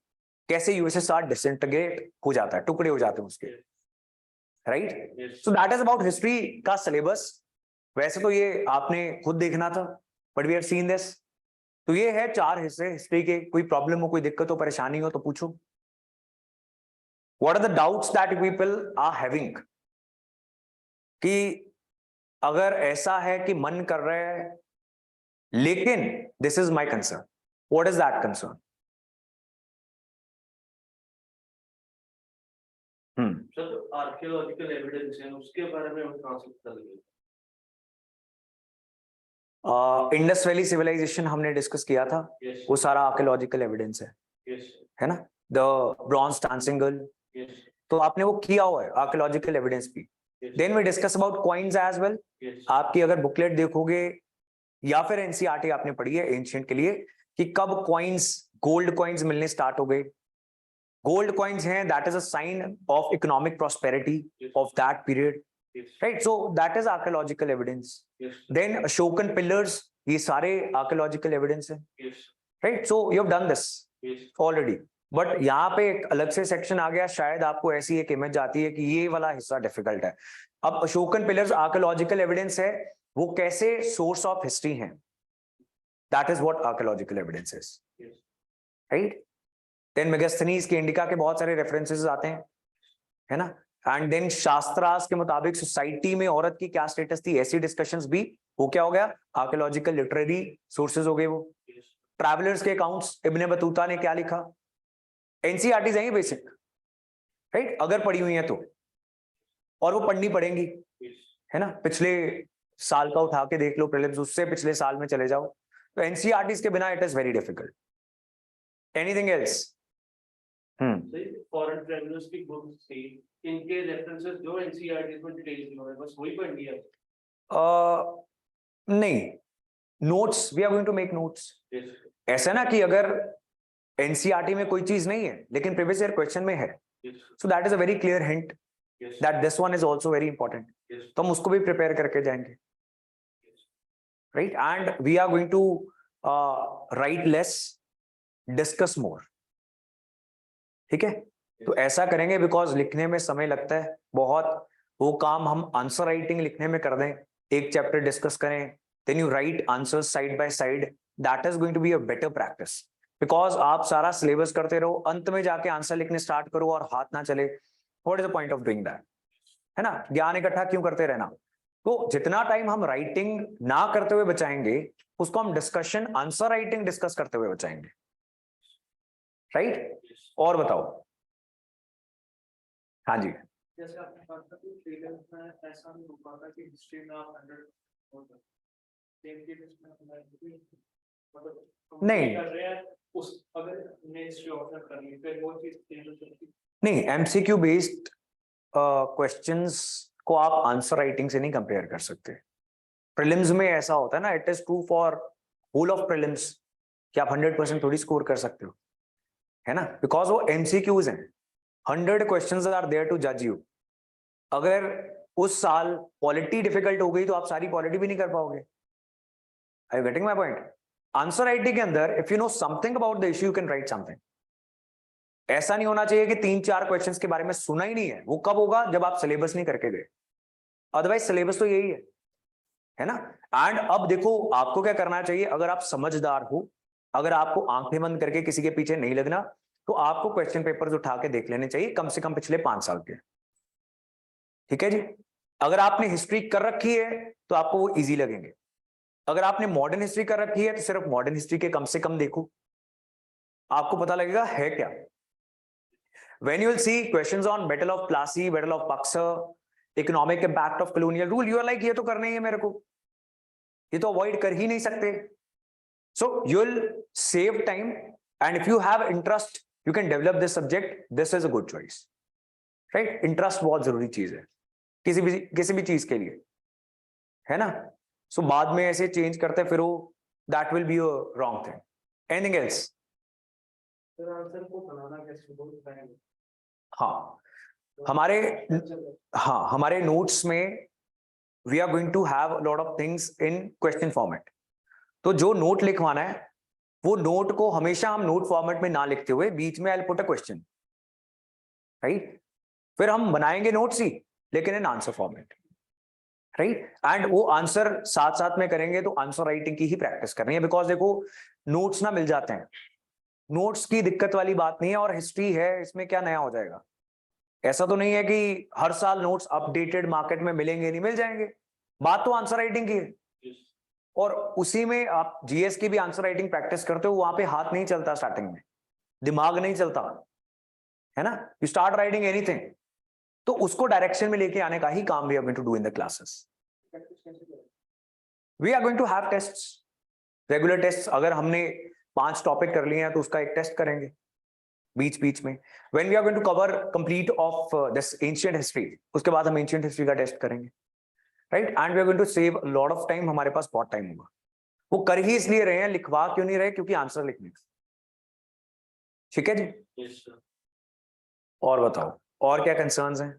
कैसे यूएसएसआर डिसइंटीग्रेट हो जाता है, टुकड़े हो जाते हैं उसके, right. So that is about history का सिलेबस। वैसे तो ये आपने खुद देखना था, but we have seen this. तो ये है 4 हिस्से हिस्ट्री के। कोई प्रॉब्लम हो, कोई दिक्कत हो, परेशानी हो तो पूछो। What are the doubts that people are having, कि अगर ऐसा है कि मन कर रहा है लेकिन this is my concern, what is that concern? Sir archaeological evidence है, उसके बारे में हम कहां से पता लगेगा? इंडस वैली सिविलाइजेशन हमने डिस्कस किया था, वो सारा आर्कियोलॉजिकल एविडेंस है ना। द ब्रॉन्ज डांसिंग गर्ल, तो आपने वो किया हुआ है आर्कियोलॉजिकल एविडेंस भी। Then we discuss about coins as well. आपकी अगर बुकलेट देखोगे या फिर एनसीईआरटी आपने पढ़ी है एंशिएंट के लिए, कि कब कॉइन्स, गोल्ड कॉइन्स मिलने स्टार्ट हो गए। गोल्ड कॉइन्स हैं, that is a sign of economic prosperity of that period, right. So that is archaeological evidence. Then Ashokan pillars, ये सारे आर्कियोलॉजिकल एविडेंस है, right. So you have done this already, but यहाँ पे एक अलग से सेक्शन आ गया, शायद आपको ऐसी एक इमेज आती है कि ये वाला हिस्सा डिफिकल्ट है। अब अशोकन पिलर्स आर्कियोलॉजिकल एविडेंस है, वो कैसे सोर्स ऑफ हिस्ट्री हैं, that is what archaeological evidence is, right. Then Megasthenes के, इंडिका के बहुत सारे रेफरेंसेस आते हैं, है ना। एंड देन शास्त्रास के मुताबिक सोसाइटी में औरत की क्या स्टेटस थी, ऐसी डिस्कशंस भी, वो क्या हो गया, आर्कियोलॉजिकल लिटरेरी सोर्सेज हो गए वो। ट्रैवलर्स के अकाउंट्स, इब्ने बतूता ने क्या लिखा, एनसीईआरटीज हैं बेसिक, राइट, अगर पढ़ी हुई है तो, और वो पढ़नी पड़ेंगी, है ना। पिछले साल का उठा के देख लो प्रीलिम्स, उससे पिछले साल में चले जाओ, तो एनसीईआरटीज के बिना it is very difficult. Anything else? Foreign travellers की बुक्स थी, इनके रेफरेंसेस जो एनसीईआरटीज में डिटेल्स में है, बस वही पढ़नी है? नहीं, notes, we are going to make notes. ऐसा ना कि अगर एनसीईआरटी में कोई चीज नहीं है लेकिन प्रीवियस ईयर क्वेश्चन में है, so that is a very clear hint that this one is also very important, तो हम उसको भी प्रिपेयर करके जाएंगे, राइट। And we are going to write less, discuss more, ठीक है। तो ऐसा करेंगे, बिकॉज लिखने में समय लगता है बहुत। वो काम हम आंसर राइटिंग लिखने में कर दें, एक चैप्टर डिस्कस करें, then you write answers side by side, that is going to be a better practice. Because आप सारा सिलेबस करते रहो, अंत में जाके आंसर लिखने स्टार्ट करो और हाथ ना चले, what is the point of doing that, है ना। ज्ञान इकट्ठा क्यों करते रहना। तो जितना टाइम हम राइटिंग ना करते हुए बचाएंगे, उसको हम डिस्कशन, आंसर राइटिंग डिस्कस करते हुए बचाएंगे, राइट। और बताओ। हाँ जी। जैसे आपने कहा था कि प्रीलिम्स में ऐसा नहीं हो पाता कि हिस्ट्री में आप 100 होता, सेम के इसमें मतलब नहीं कर रहे हैं, उस अगर हमने हिस्ट्री ऑप्शन करनी फिर वो चीज चेंज हो सकती है? नहीं, एमसीक्यू बेस्ड क्वेश्चंस को आप आंसर राइटिंग से नहीं कंपेयर कर सकते। प्रीलिम्स में ऐसा होता है ना, it is true for whole of prelims कि आप 100% थोड़ी स्कोर कर सकते हो, है ना, बिकॉज वो एमसीक्यूज हैं। 100 क्वेश्चंस आर देयर टू जज यू। अगर उस साल पॉलिटी डिफिकल्ट हो गई तो आप सारी पॉलिटी भी नहीं कर पाओगे। Are you getting my point? Answer writing के अंदर if you know something about the issue you can write something. ऐसा नहीं होना चाहिए कि 3-4 क्वेश्चंस के बारे में सुना ही नहीं है। वो कब होगा, जब आप सिलेबस नहीं करके गए, अदरवाइज सिलेबस तो यही है ना। एंड अब देखो आपको क्या करना चाहिए, अगर आप समझदार हो, अगर आपको आंखें बंद करके किसी के पीछे नहीं लगना, तो आपको क्वेश्चन पेपर्स उठा के देख लेने चाहिए, कम से कम पिछले 5 साल के, ठीक है जी। अगर आपने हिस्ट्री कर रखी है तो आपको वो इजी लगेंगे। अगर आपने मॉडर्न हिस्ट्री कर रखी है तो सिर्फ मॉडर्न हिस्ट्री के कम से कम देखो, आपको पता लगेगा है क्या। When you will see questions on Battle of Plassey, Battle of Buxar, economic impact of colonial rule, you are like ये तो करना ही है मेरे को, ये तो अवॉइड कर ही नहीं सकते, So you'll save time, and if you have interest, you can develop this subject. This is a good choice, right? Interest बहुत जरूरी चीज है किसी भी चीज के लिए, है ना? So बाद में ऐसे चेंज करते फिर वो, that will be a wrong thing. Anything else? Sir answer को बनाना कैसे बताएंगे? हाँ, हमारे नोट्स में we are going to have a lot of things in question format. तो जो नोट लिखवाना है वो नोट को हमेशा हम नोट फॉर्मेट में ना लिखते हुए बीच में I'll put a question, right? फिर हम बनाएंगे नोट्स ही लेकिन in answer format, right? And वो आंसर साथ साथ में करेंगे तो आंसर राइटिंग की ही प्रैक्टिस करनी है, बिकॉज देखो नोट्स ना मिल जाते हैं, नोट्स की दिक्कत वाली बात नहीं है, और हिस्ट्री है इसमें क्या नया हो जाएगा? ऐसा तो नहीं है कि हर साल नोट्स अपडेटेड मार्केट में मिलेंगे, नहीं मिल जाएंगे। बात तो आंसर राइटिंग की है, और उसी में आप जीएस की भी आंसर राइटिंग प्रैक्टिस करते हो, वहां पे हाथ नहीं चलता, स्टार्टिंग में दिमाग नहीं चलता, है ना? यू स्टार्ट राइटिंग एनीथिंग, तो उसको डायरेक्शन में लेके आने का ही काम we are going to do in the classes. We are going to have tests, regular test. अगर हमने 5 टॉपिक कर लिए हैं तो उसका एक टेस्ट करेंगे बीच में। When we are going to cover complete of this ancient history, उसके बाद हम एंशिएंट हिस्ट्री का टेस्ट करेंगे, right? And we are going to save lot of time, हमारे पास बहुत टाइम होगा। वो कर ही इसलिए रहे हैं, लिखवा क्यों नहीं रहे? क्योंकि आंसर लिखने। ठीक है जी? और बताओ, और क्या कंसर्न्स हैं?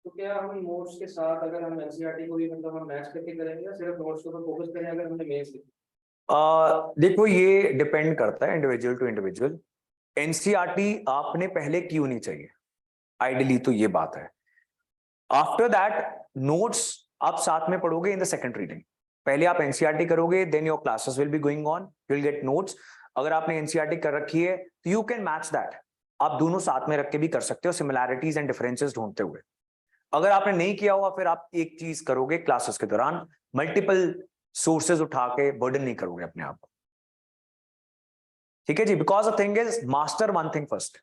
तो क्या हम नोट्स के साथ अगर हम एनसीईआरटी को भी मतलब हम मैच करके करेंगे या सिर्फ नोट्स के ऊपर फोकस करें अगर हमने मेंस लिखी? देखो ये डिपेंड करता है इंडिविजुअल टू इंडिविजुअल। एनसीईआरटी आपने पहले क्यों नहीं चाहिए, आइडियली तो ये बात है। आफ्टर दैट नोट्स आप साथ में पढ़ोगे इन द सेकंड रीडिंग। पहले आप एनसीईआरटी करोगे, then your classes will be going on, you will get notes. अगर आपने एनसीईआरटी कर रखी है तो यू कैन मैच दैट, आप दोनों साथ में रख के भी कर सकते हो, सिमिलैरिटीज एंड डिफरेंसेस ढूंढते हुए। अगर आपने नहीं किया हुआ, फिर आप एक चीज करोगे क्लासेस के दौरान, मल्टीपल सोर्सेज उठा के बर्डन नहीं करोगे अपने आप को। ठीक है जी? Because the thing is, master one thing first.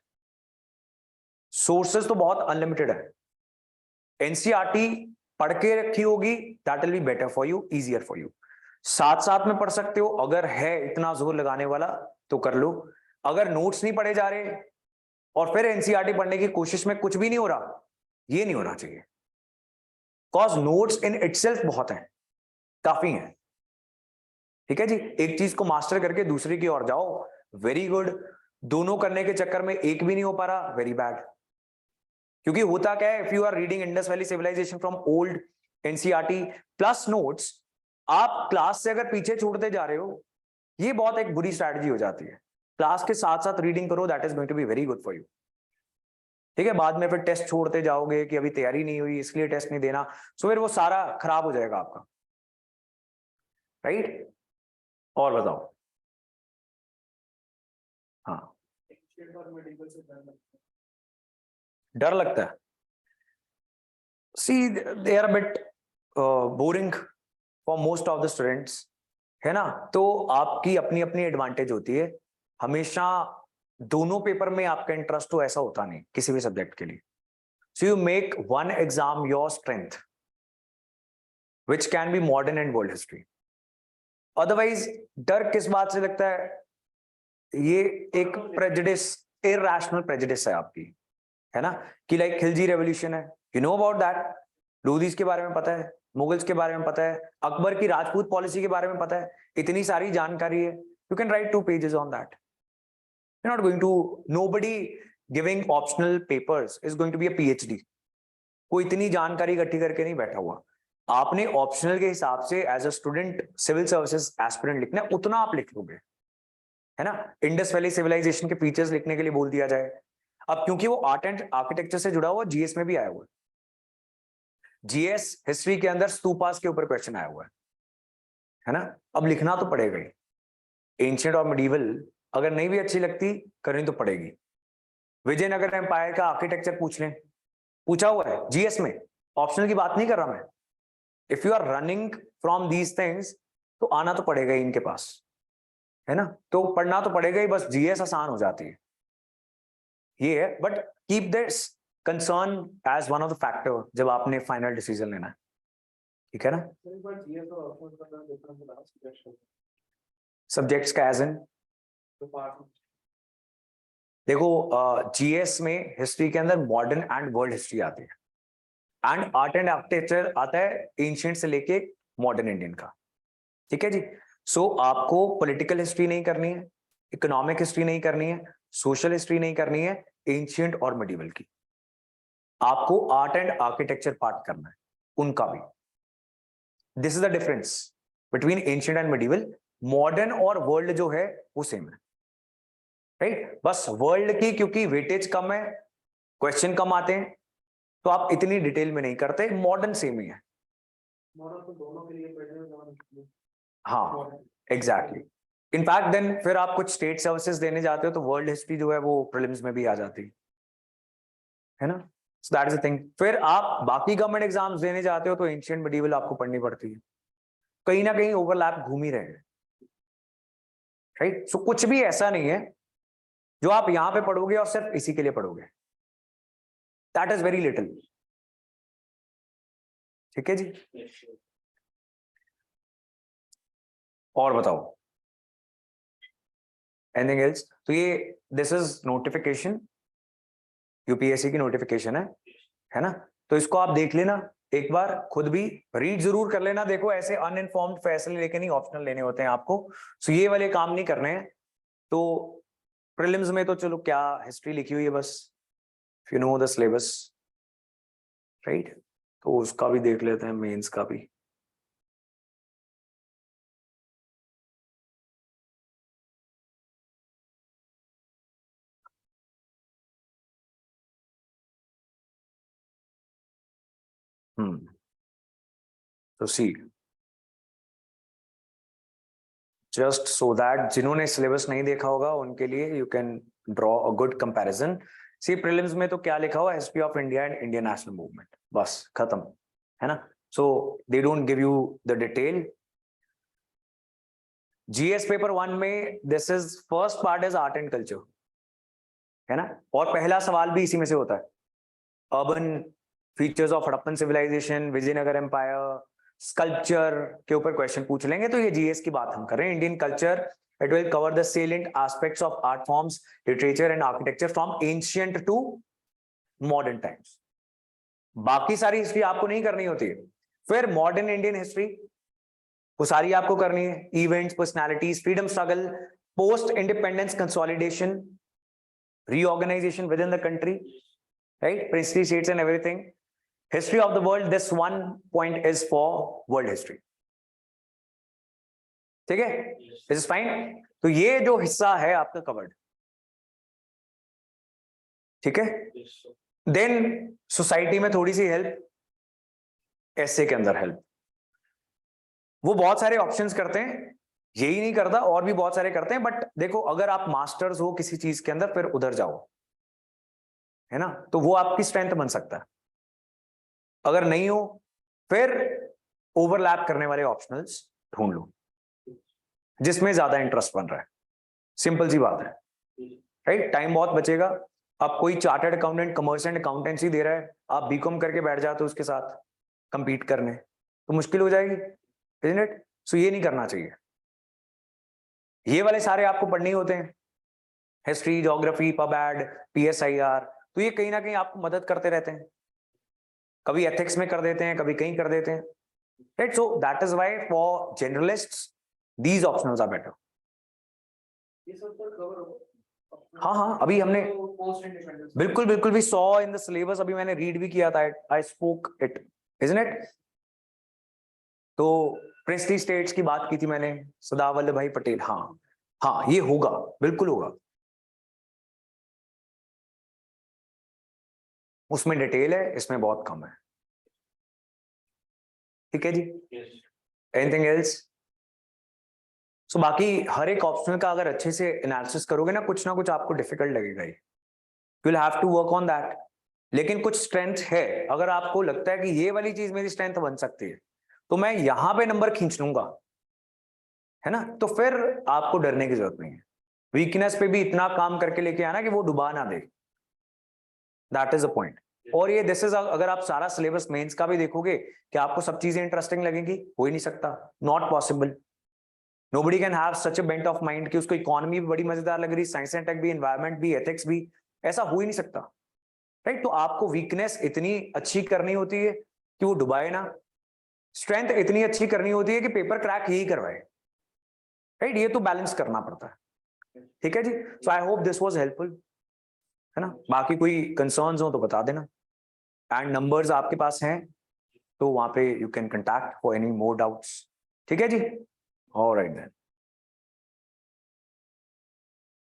Sources तो बहुत अनलिमिटेड है, एनसीईआरटी पढ़ के रखी होगी, that will be better for you, easier for you. साथ साथ में पढ़ सकते हो, अगर है इतना जोर लगाने वाला तो कर लो। अगर नोट्स नहीं पढ़े जा रहे और फिर एनसीईआरटी पढ़ने की कोशिश में कुछ भी नहीं हो रहा, ये नहीं होना चाहिए। कॉज नोट्स इन इटसेल्फ बहुत हैं, काफी हैं। ठीक है जी? एक चीज को मास्टर करके दूसरी की ओर जाओ, वेरी गुड। दोनों करने के चक्कर में एक भी नहीं हो पा रहा, वेरी बैड। क्योंकि होता क्या है, if you are reading Indus Valley civilisation from old NCERT plus notes, आप क्लास से अगर पीछे छूटते जा रहे हो, ये बहुत एक बुरी स्ट्रैटेजी हो जाती है। क्लास के साथ साथ रीडिंग करो, that is going to be very good for you. ठीक है? बाद में फिर टेस्ट छोड़ते जाओगे कि अभी तैयारी नहीं हुई इसलिए टेस्ट नहीं देना, सो फिर वो सारा खराब हो जाएगा आपका, राइट? और बताओ। हाँ, डर लगता है। See they are bit boring for most of the students, है ना? तो आपकी अपनी अपनी एडवांटेज होती है। हमेशा दोनों पेपर में आपका इंटरेस्ट हो ऐसा होता नहीं किसी भी सब्जेक्ट के लिए। So you make one exam your strength, which can be modern and world history. Otherwise डर किस बात से लगता है? ये एक प्रेजुडिस, इरैशनल प्रेजुडिस है आपकी, है ना? कि लाइक खिलजी रेवोल्यूशन है, you know about that, Lodhi's के बारे में पता है, मुगल्स के बारे में पता है, अकबर की राजपूत पॉलिसी के बारे में पता है, इतनी सारी जानकारी है, you can write 2 pages on that. You not going to, nobody giving optional papers is going to be a PhD. कोई इतनी जानकारी इकट्ठी करके नहीं बैठा हुआ। आपने ऑप्शनल के हिसाब से as a student civil services aspirant लिखना है, उतना आप लिख लोगे, है ना? इंडस वैली सिविलाइजेशन के फीचर्स लिखने के लिए बोल दिया जाए, अब क्योंकि वो आर्ट एंड आर्किटेक्चर से जुड़ा हुआ, जीएस में भी आया हुआ है। जीएस हिस्ट्री के अंदर स्तूपास के ऊपर क्वेश्चन आया हुआ है ना? अब लिखना तो पड़ेगा ही। एंशिएंट और मिडीवल अगर नहीं भी अच्छी लगती, करनी तो पड़ेगी। विजयनगर एम्पायर का आर्किटेक्चर पूछ लें, पूछा हुआ है जीएस में, ऑप्शनल की बात नहीं कर रहा मैं। If you are running from these things, तो आना तो पड़ेगा ही इनके पास, है ना? तो पढ़ना तो पड़ेगा ही, बस जीएस आसान हो जाती है, ये है। But keep this concern as one of the factor जब आपने फाइनल डिसीजन लेना है, ठीक है ना। सब्जेक्ट्स का एज इन देखो, जीएस में हिस्ट्री के अंदर मॉडर्न एंड वर्ल्ड हिस्ट्री आती है, एंड आर्ट एंड आर्किटेक्चर आता है एंशिएंट से लेके मॉडर्न इंडियन का, ठीक है जी। सो आपको पॉलिटिकल हिस्ट्री नहीं करनी है, इकोनॉमिक हिस्ट्री नहीं करनी है, सोशल हिस्ट्री नहीं करनी है, एंशिएंट और मिडिवल की। आपको आर्ट एंड आर्किटेक्चर पार्ट करना है उनका भी। This is the difference between ancient and medieval. Modern और वर्ल्ड जो है वो सेम है, राइट। बस वर्ल्ड की क्योंकि वेटेज कम है, क्वेश्चन कम आते हैं, तो आप इतनी डिटेल में नहीं करते। मॉडर्न सेम ही है, मॉडल तो दोनों के लिए हाँ एग्जैक्टली। इनफैक्ट देन फिर आप कुछ स्टेट सर्विसेज देने जाते हो तो वर्ल्ड हिस्ट्री जो है वो प्रीलिम्स में भी आ जाती है ना। सो दैट इज द थिंग। फिर आप बाकी गवर्नमेंट एग्जाम्स देने जाते हो तो एंशिएंट मिडिवल आपको पढ़नी पड़ती है, कहीं ना कहीं ओवरलैप घूम ही रहे हैं, राइट। सो कुछ भी ऐसा नहीं है जो आप यहां पे पढ़ोगे और सिर्फ इसी के लिए पढ़ोगे, दैट इज वेरी लिटिल, ठीक है जी। और बताओ एनीथिंग एल्स। तो ये दिस इज नोटिफिकेशन, यूपीएससी की नोटिफिकेशन है ना। तो इसको आप देख लेना एक बार, खुद भी रीड जरूर कर लेना। देखो ऐसे अनइन्फॉर्म्ड फैसले लेके नहीं ऑप्शनल लेने होते हैं आपको, सो ये वाले काम नहीं करने हैं। तो प्रीलिम्स में तो चलो क्या हिस्ट्री लिखी हुई है बस, if you know the syllabus, right. तो उसका भी देख लेते हैं, मेंस का भी। तो सी जस्ट सो दैट जिन्होंने सिलेबस नहीं देखा होगा उनके लिए you can draw a good comparison. See prelims में तो क्या लिखा हुआ, history of India and Indian national movement, बस खत्म, है ना। So they don't give you the detail. GS paper 1 में this is first part is art and culture, है ना। और पहला सवाल भी इसी में से होता है, urban features of Harappan civilisation, Vijayanagara empire, sculpture के ऊपर क्वेश्चन पूछ लेंगे। तो ये जीएस की बात हम कर रहे हैं। Indian culture, it will cover the salient aspects of art forms, literature and architecture from ancient to modern times। बाकी सारी हिस्ट्री आपको नहीं करनी होती है। फिर मॉडर्न इंडियन हिस्ट्री वो सारी आपको करनी है, events, personalities, freedom struggle, post independence consolidation, reorganization within the country, right, princely states and everything, history of the world, this one point is for world history, ठीक है, this is fine। तो ये जो हिस्सा है आपका कवर्ड, ठीक है। देन सोसाइटी में थोड़ी सी हेल्प, ऐसे के अंदर हेल्प, वो बहुत सारे ऑप्शंस करते हैं, यही नहीं करता और भी बहुत सारे करते हैं। बट देखो अगर आप मास्टर्स हो किसी चीज के अंदर फिर उधर जाओ, है ना, तो वो आपकी स्ट्रेंथ बन सकता है। अगर नहीं हो फिर ओवरलैप करने वाले ऑप्शनल्स ढूंढ लो जिसमें ज्यादा इंटरेस्ट बन रहा है, सिंपल सी बात है, राइट। टाइम बहुत बचेगा। अब कोई chartered accountant commerce and accountancy दे रहा है, आप बीकॉम करके बैठ जाते हो उसके साथ कंपीट करने, तो मुश्किल हो जाएगी, isn't it? सो ये नहीं करना चाहिए। ये वाले सारे आपको पढ़ने होते हैं, हिस्ट्री, ज्योग्राफी, पबैड, पीएसआईआर, तो ये कहीं ना कहीं आपको मदद करते रहते हैं। कभी एथिक्स में कर देते हैं, कभी कहीं कर देते हैं, right. So that is why for generalists these optionals are better. ये सब तो कवर हो। हाँ अभी हमने पोस्ट इंडिपेंडेंस बिल्कुल बिल्कुल भी सॉ इन द सिलेबस, अभी मैंने रीड भी किया था, I spoke it, isn't it. तो प्रिंसली स्टेट्स की बात की थी मैंने, सरदार वल्लभ भाई पटेल, हाँ ये होगा, बिल्कुल होगा, उसमें डिटेल है, इसमें बहुत कम है, ठीक है जी। Anything else. सो बाकी हर एक ऑप्शनल का अगर अच्छे से एनालिसिस करोगे ना कुछ आपको डिफिकल्ट लगेगा ही, you will have to work on that. लेकिन कुछ स्ट्रेंथ है, अगर आपको लगता है कि ये वाली चीज मेरी स्ट्रेंथ बन सकती है तो मैं यहां पे नंबर खींच लूंगा, है ना, तो फिर आपको डरने की जरूरत नहीं है। वीकनेस पे भी इतना काम करके लेके आना कि वो डुबा ना दे, दैट इज द पॉइंट। और ये दिस इज, अगर आप सारा सिलेबस मेंस का भी देखोगे कि आपको सब चीजें इंटरेस्टिंग लगेंगी, हो ही नहीं सकता, not possible. Nobody can have such a bent of mind कि उसको इकोनॉमी भी बड़ी मजेदार लग रही, साइंस एंड टेक भी, एनवायरमेंट भी, एथिक्स भी, ऐसा हो ही नहीं सकता, राइट? तो आपको वीकनेस इतनी अच्छी करनी होती है कि वो डुबाए ना, स्ट्रेंथ इतनी अच्छी करनी होती है कि पेपर क्रैक ही करवाए, राइट? ये तो बैलेंस करना पड़ता है, ठीक है जी। So I hope this was helpful, है ना? बाकी कोई कंसर्न्स हो तो बता देना, एंड नंबर्स आपके पास हैं तो वहां पे you can contact for any more doubts, ठीक है जी। Alright then.